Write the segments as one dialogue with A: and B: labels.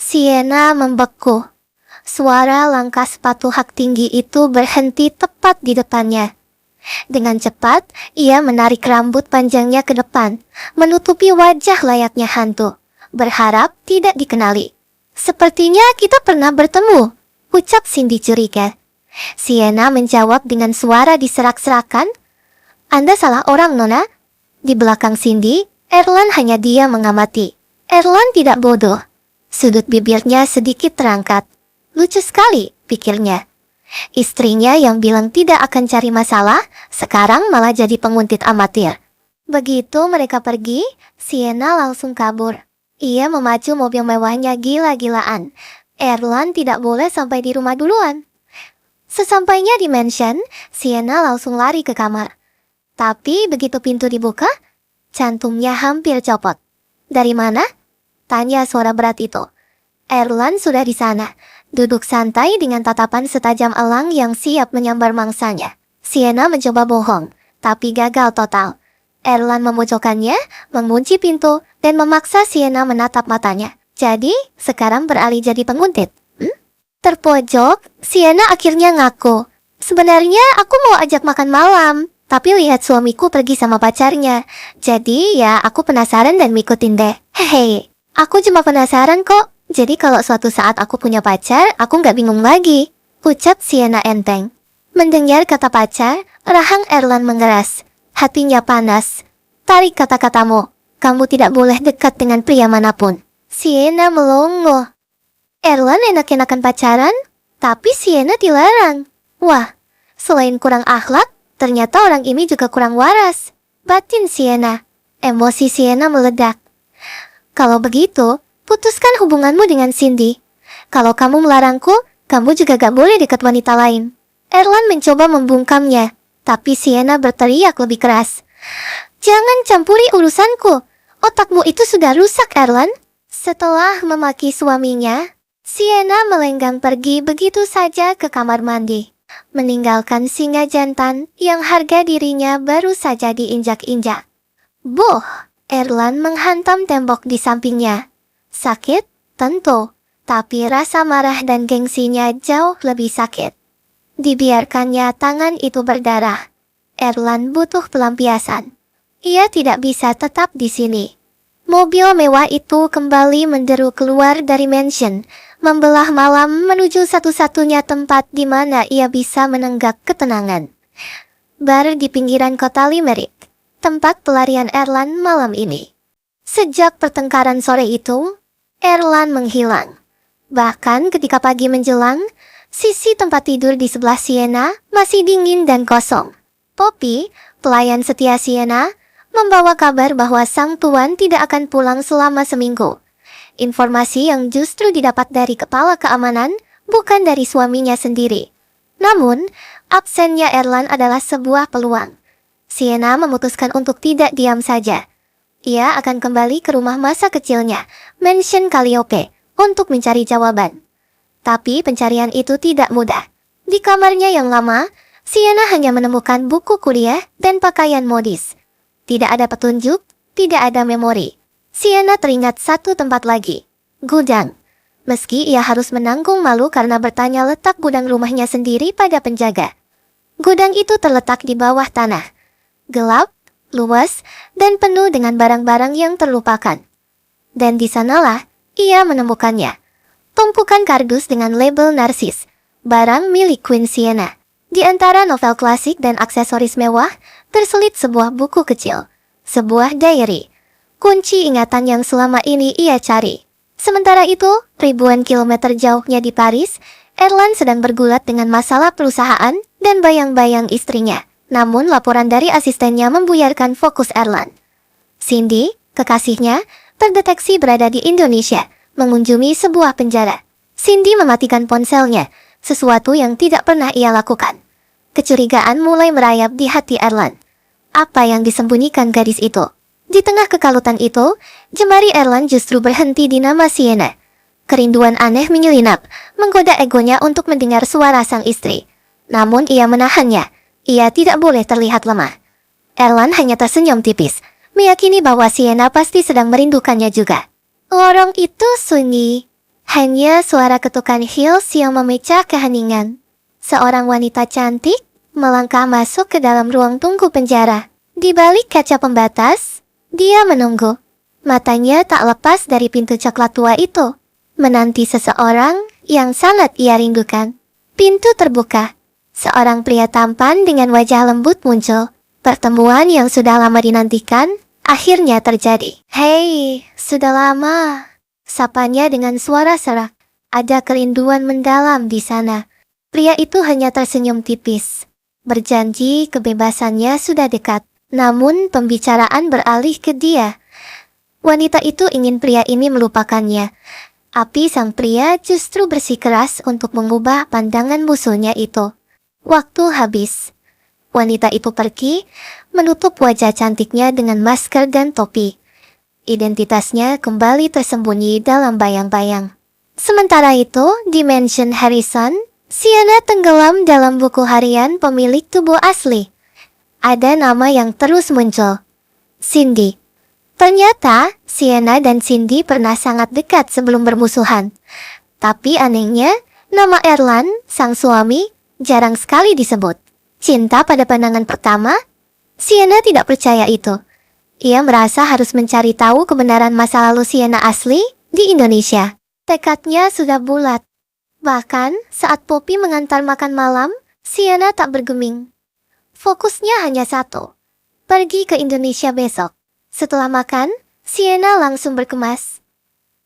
A: Sienna membeku. Suara langkah sepatu hak tinggi itu berhenti tepat di depannya. Dengan cepat, ia menarik rambut panjangnya ke depan, menutupi wajah layaknya hantu, berharap tidak dikenali. "Sepertinya kita pernah bertemu," ucap Cindy curiga. Sienna menjawab dengan suara diserak-serakan, "Anda salah orang, Nona." Di belakang Cindy, Erlan hanya diam mengamati. Erlan tidak bodoh. Sudut bibirnya sedikit terangkat. Lucu sekali, pikirnya. Istrinya yang bilang tidak akan cari masalah, sekarang malah jadi penguntit amatir. Begitu mereka pergi, Sienna langsung kabur. Ia memacu mobil mewahnya gila-gilaan. Erlan tidak boleh sampai di rumah duluan. Sesampainya di mansion, Sienna langsung lari ke kamar. Tapi begitu pintu dibuka, jantungnya hampir copot. "Dari mana?" tanya suara berat itu. Erlan sudah di sana, duduk santai dengan tatapan setajam elang yang siap menyambar mangsanya. Sienna mencoba bohong, tapi gagal total. Erlan memojokkannya, mengunci pintu, dan memaksa Sienna menatap matanya. Jadi, sekarang beralih jadi penguntit. Terpojok, Sienna akhirnya ngaku. "Sebenarnya aku mau ajak makan malam, tapi lihat suamiku pergi sama pacarnya. Jadi ya aku penasaran dan ngikutin deh. Hehe, aku cuma penasaran kok. Jadi kalau suatu saat aku punya pacar, aku nggak bingung lagi," ucap Sienna enteng. Mendengar kata pacar, rahang Erlan mengeras. Hatinya panas. "Tarik kata-katamu. Kamu tidak boleh dekat dengan pria manapun." Sienna melongo. Erlan enak-enakan pacaran, tapi Sienna dilarang. Wah, selain kurang akhlak, ternyata orang ini juga kurang waras. Batin Sienna. Emosi Sienna meledak. "Kalau begitu, putuskan hubunganmu dengan Cindy. Kalau kamu melarangku, kamu juga gak boleh dekat wanita lain." Erlan mencoba membungkamnya, tapi Sienna berteriak lebih keras. "Jangan campuri urusanku. Otakmu itu sudah rusak, Erlan." Setelah memaki suaminya, Sienna melenggang pergi begitu saja ke kamar mandi, meninggalkan singa jantan yang harga dirinya baru saja diinjak-injak. Boh, Erlan menghantam tembok di sampingnya. Sakit? Tentu. Tapi rasa marah dan gengsinya jauh lebih sakit. Dibiarkannya tangan itu berdarah. Erlan butuh pelampiasan. Ia tidak bisa tetap di sini. Mobil mewah itu kembali menderu keluar dari mansion, membelah malam menuju satu-satunya tempat di mana ia bisa menenggak ketenangan. Bar di pinggiran kota Limerick, tempat pelarian Erlan malam ini. Sejak pertengkaran sore itu, Erlan menghilang. Bahkan ketika pagi menjelang, sisi tempat tidur di sebelah Sienna masih dingin dan kosong. Poppy, pelayan setia Sienna, membawa kabar bahwa sang tuan tidak akan pulang selama seminggu. Informasi yang justru didapat dari kepala keamanan, bukan dari suaminya sendiri. Namun, absennya Erlan adalah sebuah peluang. Sienna memutuskan untuk tidak diam saja. Ia akan kembali ke rumah masa kecilnya, Mansion Calliope, untuk mencari jawaban. Tapi pencarian itu tidak mudah. Di kamarnya yang lama, Sienna hanya menemukan buku kuliah dan pakaian modis. Tidak ada petunjuk, tidak ada memori. Sienna teringat satu tempat lagi, gudang. Meski ia harus menanggung malu karena bertanya letak gudang rumahnya sendiri pada penjaga. Gudang itu terletak di bawah tanah. Gelap, luas, dan penuh dengan barang-barang yang terlupakan. Dan di sanalah ia menemukannya. Tumpukan kardus dengan label narsis, barang milik Queen Sienna. Di antara novel klasik dan aksesoris mewah, terselit sebuah buku kecil, sebuah diary, kunci ingatan yang selama ini ia cari. Sementara itu, ribuan kilometer jauhnya di Paris, Erlan sedang bergulat dengan masalah perusahaan dan bayang-bayang istrinya. Namun laporan dari asistennya membuyarkan fokus Erlan. Cindy, kekasihnya, terdeteksi berada di Indonesia, mengunjungi sebuah penjara. Cindy mematikan ponselnya, sesuatu yang tidak pernah ia lakukan. Kecurigaan mulai merayap di hati Erlan. Apa yang disembunyikan gadis itu? Di tengah kekalutan itu, jemari Erlan justru berhenti di nama Sienna. Kerinduan aneh menyelinap, menggoda egonya untuk mendengar suara sang istri. Namun ia menahannya. Ia tidak boleh terlihat lemah. Erlan hanya tersenyum tipis, meyakini bahwa Sienna pasti sedang merindukannya juga. Lorong itu sunyi. Hanya suara ketukan heels yang memecah keheningan. Seorang wanita cantik melangkah masuk ke dalam ruang tunggu penjara. Di balik kaca pembatas, dia menunggu. Matanya tak lepas dari pintu coklat tua itu, menanti seseorang yang sangat ia rindukan. Pintu terbuka. Seorang pria tampan dengan wajah lembut muncul. Pertemuan yang sudah lama dinantikan akhirnya terjadi. "Hei, sudah lama," sapanya dengan suara serak. Ada kerinduan mendalam di sana. Pria itu hanya tersenyum tipis. Berjanji kebebasannya sudah dekat. Namun pembicaraan beralih ke dia. Wanita itu ingin pria ini melupakannya. Api sang pria justru bersikeras untuk mengubah pandangan musuhnya itu. Waktu habis. Wanita itu pergi, menutup wajah cantiknya dengan masker dan topi. Identitasnya kembali tersembunyi dalam bayang-bayang. Sementara itu, di mansion Harrison, Sienna tenggelam dalam buku harian pemilik tubuh asli. Ada nama yang terus muncul. Cindy. Ternyata, Sienna dan Cindy pernah sangat dekat sebelum bermusuhan. Tapi anehnya, nama Erland, sang suami, jarang sekali disebut. Cinta pada pandangan pertama? Sienna tidak percaya itu. Ia merasa harus mencari tahu kebenaran masa lalu Sienna asli di Indonesia. Tekadnya sudah bulat. Bahkan, saat Poppy mengantar makan malam, Sienna tak bergeming. Fokusnya hanya satu. Pergi ke Indonesia besok. Setelah makan, Sienna langsung berkemas.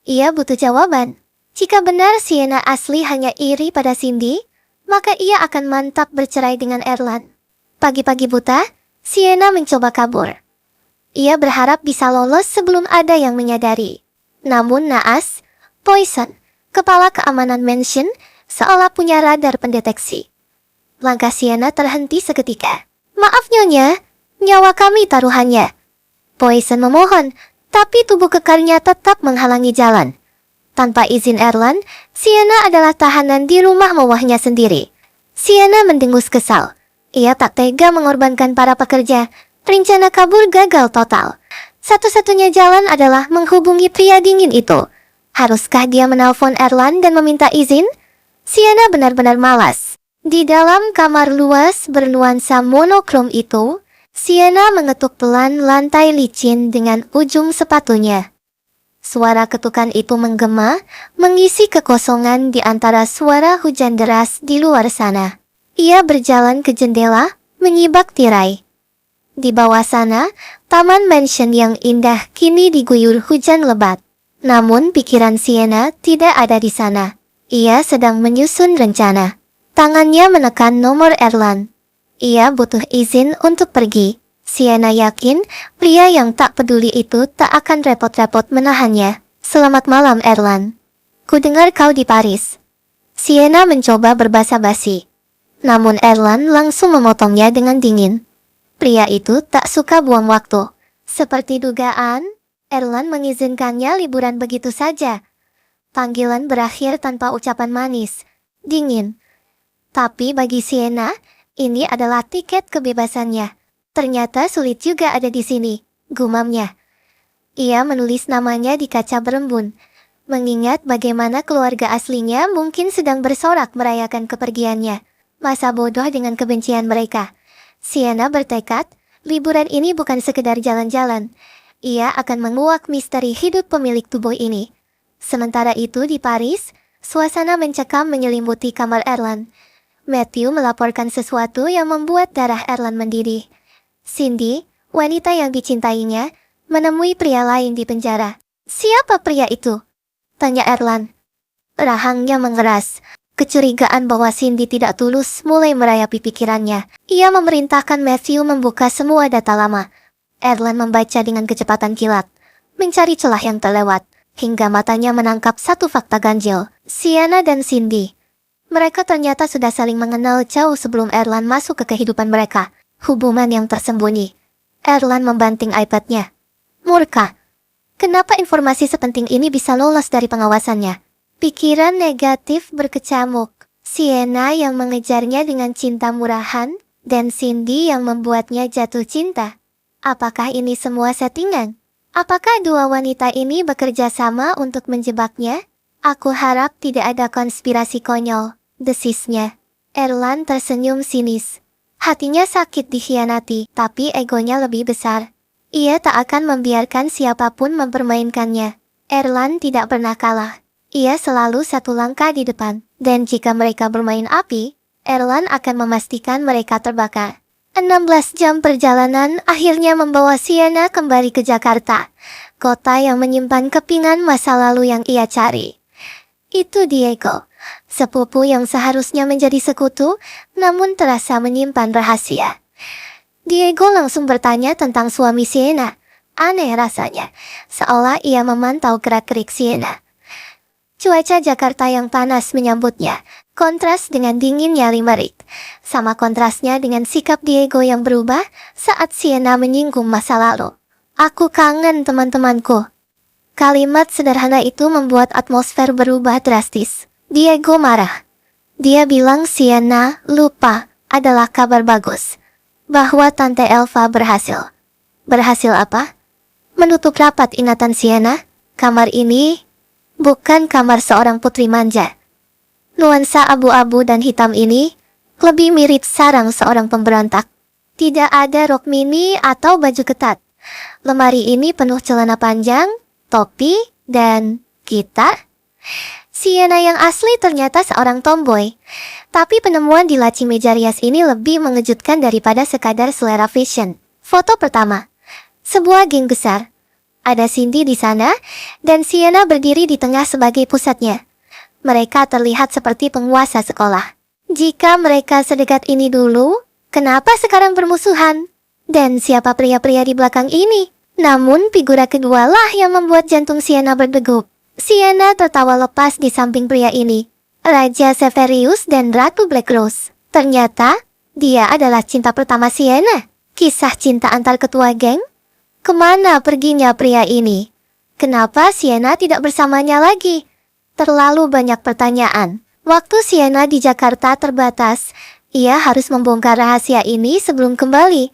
A: Ia butuh jawaban. Jika benar Sienna asli hanya iri pada Cindy, maka ia akan mantap bercerai dengan Erland. Pagi-pagi buta, Sienna mencoba kabur. Ia berharap bisa lolos sebelum ada yang menyadari. Namun naas, Poison, kepala keamanan mansion, seolah punya radar pendeteksi. Langkah Sienna terhenti seketika. "Maaf Nyonya, nyawa kami taruhannya." Poison memohon, tapi tubuh kekarnya tetap menghalangi jalan. Tanpa izin Erland, Sienna adalah tahanan di rumah mewahnya sendiri. Sienna mendengus kesal. Ia tak tega mengorbankan para pekerja. Rencana kabur gagal total. Satu-satunya jalan adalah menghubungi pria dingin itu. Haruskah dia menelpon Erland dan meminta izin? Sienna benar-benar malas. Di dalam kamar luas bernuansa monokrom itu, Sienna mengetuk pelan lantai licin dengan ujung sepatunya. Suara ketukan itu menggema, mengisi kekosongan di antara suara hujan deras di luar sana. Ia berjalan ke jendela, menyibak tirai. Di bawah sana, taman mansion yang indah kini diguyur hujan lebat. Namun pikiran Sienna tidak ada di sana. Ia sedang menyusun rencana. Tangannya menekan nomor Erland. Ia butuh izin untuk pergi. Sienna yakin pria yang tak peduli itu tak akan repot-repot menahannya. "Selamat malam Erland. Kudengar kau di Paris." Sienna mencoba berbasa-basi. Namun Erland langsung memotongnya dengan dingin. Pria itu tak suka buang waktu. Seperti dugaan, Erland mengizinkannya liburan begitu saja. Panggilan berakhir tanpa ucapan manis, dingin. Tapi bagi Sienna, ini adalah tiket kebebasannya. Ternyata sulit juga ada di sini, gumamnya. Ia menulis namanya di kaca berembun, mengingat bagaimana keluarga aslinya mungkin sedang bersorak merayakan kepergiannya. Masa bodoh dengan kebencian mereka. Sienna bertekad, liburan ini bukan sekedar jalan-jalan. Ia akan menguak misteri hidup pemilik tubuh ini. Sementara itu di Paris, suasana mencekam menyelimuti kamar Erland. Matthew melaporkan sesuatu yang membuat darah Erland mendidih. Cindy, wanita yang dicintainya, menemui pria lain di penjara. "Siapa pria itu?" tanya Erland. Rahangnya mengeras. Kecurigaan bahwa Cindy tidak tulus mulai merayapi pikirannya. Ia memerintahkan Matthew membuka semua data lama. Erland membaca dengan kecepatan kilat, mencari celah yang terlewat, hingga matanya menangkap satu fakta ganjil. Sienna dan Cindy. Mereka ternyata sudah saling mengenal jauh sebelum Erland masuk ke kehidupan mereka. Hubungan yang tersembunyi. Erland membanting iPad-nya. Murka. Kenapa informasi sepenting ini bisa lolos dari pengawasannya? Pikiran negatif berkecamuk. Sienna yang mengejarnya dengan cinta murahan, dan Cindy yang membuatnya jatuh cinta. Apakah ini semua settingan? Apakah dua wanita ini bekerja sama untuk menjebaknya? Aku harap tidak ada konspirasi konyol, desisnya. Erlan tersenyum sinis. Hatinya sakit dikhianati, tapi egonya lebih besar. Ia tak akan membiarkan siapapun mempermainkannya. Erlan tidak pernah kalah. Ia selalu satu langkah di depan. Dan jika mereka bermain api, Erlan akan memastikan mereka terbakar. 16 jam perjalanan akhirnya membawa Sienna kembali ke Jakarta. Kota yang menyimpan kepingan masa lalu yang ia cari. Itu Diego, sepupu yang seharusnya menjadi sekutu, namun terasa menyimpan rahasia. Diego langsung bertanya tentang suami Sienna. Aneh rasanya, seolah ia memantau gerak-gerik Sienna. Cuaca Jakarta yang panas menyambutnya, kontras dengan dinginnya Limerick. Sama kontrasnya dengan sikap Diego yang berubah saat Sienna menyinggung masa lalu. Aku kangen teman-temanku. Kalimat sederhana itu membuat atmosfer berubah drastis. Diego marah. Dia bilang Sienna lupa adalah kabar bagus. Bahwa Tante Elva berhasil. Berhasil apa? Menutup rapat ingatan Sienna. Kamar ini bukan kamar seorang putri manja. Nuansa abu-abu dan hitam ini lebih mirip sarang seorang pemberontak. Tidak ada rok mini atau baju ketat. Lemari ini penuh celana panjang, topi, dan gitar. Sienna yang asli ternyata seorang tomboy. Tapi penemuan di laci meja rias ini lebih mengejutkan daripada sekadar selera fashion. Foto pertama. Sebuah geng besar. Ada Cindy di sana, dan Sienna berdiri di tengah sebagai pusatnya. Mereka terlihat seperti penguasa sekolah. Jika mereka sedekat ini dulu, kenapa sekarang bermusuhan? Dan siapa pria-pria di belakang ini? Namun figura kedualah yang membuat jantung Sienna berdegup. Sienna tertawa lepas di samping pria ini. Raja Severius dan Ratu Black Rose. Ternyata, dia adalah cinta pertama Sienna. Kisah cinta antar ketua geng? Kemana perginya pria ini? Kenapa Sienna tidak bersamanya lagi? Terlalu banyak pertanyaan. Waktu Sienna di Jakarta terbatas. Ia harus membongkar rahasia ini sebelum kembali.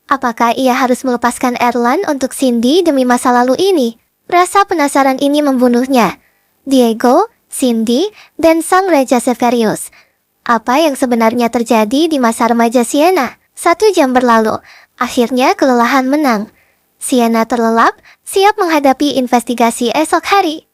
A: Apakah ia harus melepaskan Erlan untuk Cindy demi masa lalu ini? Rasa penasaran ini membunuhnya. Diego, Cindy, dan sang Raja Severius. Apa yang sebenarnya terjadi di masa remaja Sienna? 1 jam berlalu. Akhirnya kelelahan menang. Sienna terlelap, siap menghadapi investigasi esok hari.